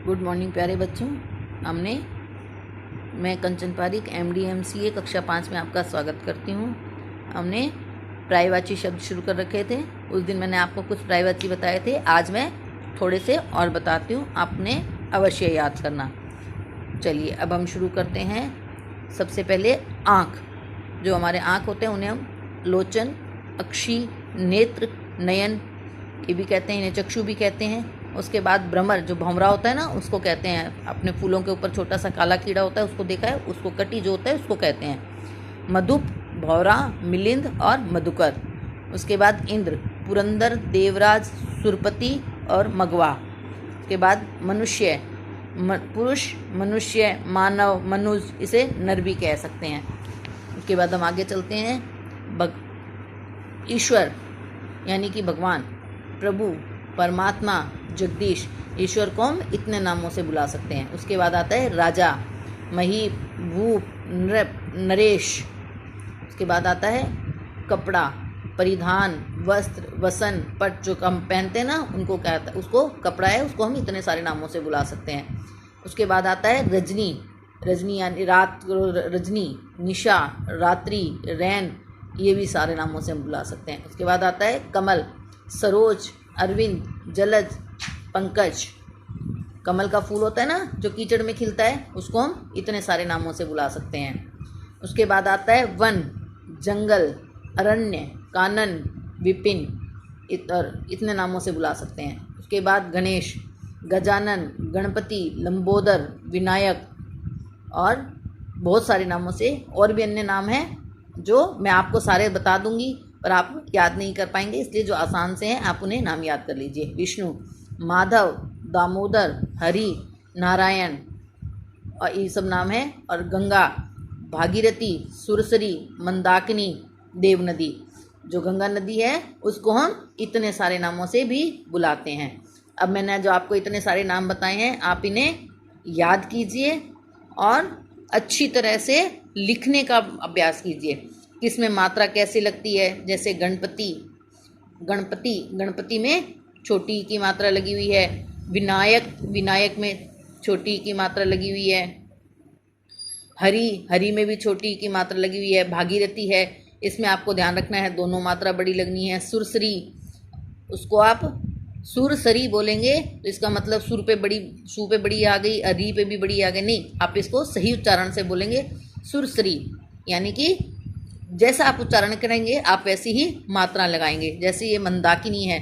Good morning प्यारे बच्चों। मैं कंचन पारिक MD MCA कक्षा 5 में आपका स्वागत करती हूँ। हमने पर्यायवाची शब्द शुरू कर रखे थे। उस दिन मैंने आपको कुछ पर्यायवाची बताए थे। आज मैं थोड़े से और बताती हूँ, आपने अवश्य याद करना। चलिए अब हम शुरू करते हैं। सबसे पहले आँख। जो हमारे आँख होते हैं उन्हें हम लोचन, अक्षी, नेत्र, नयन ये भी कहते हैं, इन्हें चक्षु भी कहते हैं। उसके बाद भ्रमर, जो भंवरा होता है ना, उसको कहते हैं। अपने फूलों के ऊपर छोटा सा काला कीड़ा होता है, उसको देखा है, उसको कटी जो होता है उसको कहते हैं। मधुप, भौरा, मिलिंद और मधुकर। उसके बाद इंद्र, पुरंदर, देवराज, सुरपति और मगवा। उसके बाद मनुष्य, पुरुष, मनुष्य, मानव, मनुज, इसे नर भी कह सकते हैं। उसके बाद हम आगे चलते हैं। ईश्वर यानी कि भगवान, प्रभु, परमात्मा, जगदीश। ईश्वर को हम इतने नामों से बुला सकते हैं। उसके बाद आता है राजा, मही, भूप, नृप, नरेश। उसके बाद आता है कपड़ा, परिधान, वस्त्र, वसन, पट, जो हम पहनते हैं ना, उनको कहता है, उसको कपड़ा है, उसको हम इतने सारे नामों से बुला सकते हैं। उसके बाद आता है रजनी, रजनी यानी रात, रजनी, निशा, रात्रि, रैन, ये भी सारे नामों से हम बुला सकते हैं। उसके बाद आता है कमल, सरोज, अरविंद, जलज, पंकज। कमल का फूल होता है ना, जो कीचड़ में खिलता है, उसको हम इतने सारे नामों से बुला सकते हैं। उसके बाद आता है वन, जंगल, अरण्य, कानन, विपिन, इतने नामों से बुला सकते हैं। उसके बाद गणेश, गजानन, गणपति, लंबोदर, विनायक और बहुत सारे नामों से और भी अन्य नाम हैं जो मैं आपको सारे बता दूंगी, पर आप याद नहीं कर पाएंगे, इसलिए जो आसान से हैं आप उन्हें नाम याद कर लीजिए। विष्णु, माधव, दामोदर, हरि, नारायण और ये सब नाम हैं। और गंगा, भागीरथी, सुरसरी, मंदाकिनी, देवनदी। जो गंगा नदी है उसको हम इतने सारे नामों से भी बुलाते हैं। अब मैंने जो आपको इतने सारे नाम बताए हैं, आप इन्हें याद कीजिए और अच्छी तरह से लिखने का अभ्यास कीजिए। किसमें मात्रा कैसे लगती है, जैसे गणपति, गणपति, गणपति में छोटी की मात्रा लगी हुई है। विनायक, विनायक में छोटी की मात्रा लगी हुई है। हरि, हरि में भी छोटी की मात्रा लगी हुई है। भागीरथी है, इसमें आपको ध्यान रखना है, दोनों मात्रा बड़ी लगनी है। सुरसरी, उसको आप सुरसरी बोलेंगे तो इसका मतलब सुर पे बड़ी, सू पे बड़ी आ गई, अरी पे भी बड़ी आ गई, नहीं, आप इसको सही उच्चारण से बोलेंगे सुरसरी, यानी कि जैसा आप उच्चारण करेंगे आप वैसी ही मात्रा लगाएंगे। जैसे ये मंदाकिनी है,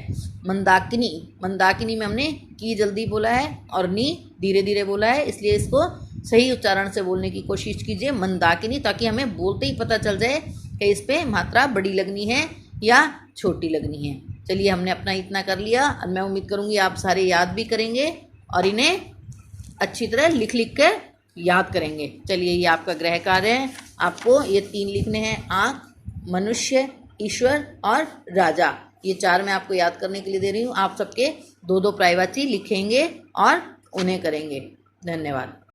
मंदाकिनी, मंदाकिनी में हमने की जल्दी बोला है और नी धीरे धीरे बोला है, इसलिए इसको सही उच्चारण से बोलने की कोशिश कीजिए, मंदाकिनी, ताकि हमें बोलते ही पता चल जाए कि इस पर मात्रा बड़ी लगनी है या छोटी लगनी है। चलिए हमने अपना इतना कर लिया। अब मैं उम्मीद करूँगी आप सारे याद भी करेंगे और इन्हें अच्छी तरह लिख लिख कर याद करेंगे। चलिए ये आपका गृह कार्य है, आपको ये 3 लिखने हैं, आँख, मनुष्य, ईश्वर और राजा। ये 4 मैं आपको याद करने के लिए दे रही हूँ। आप सबके 2-2 पर्यायवाची लिखेंगे और उन्हें करेंगे। धन्यवाद।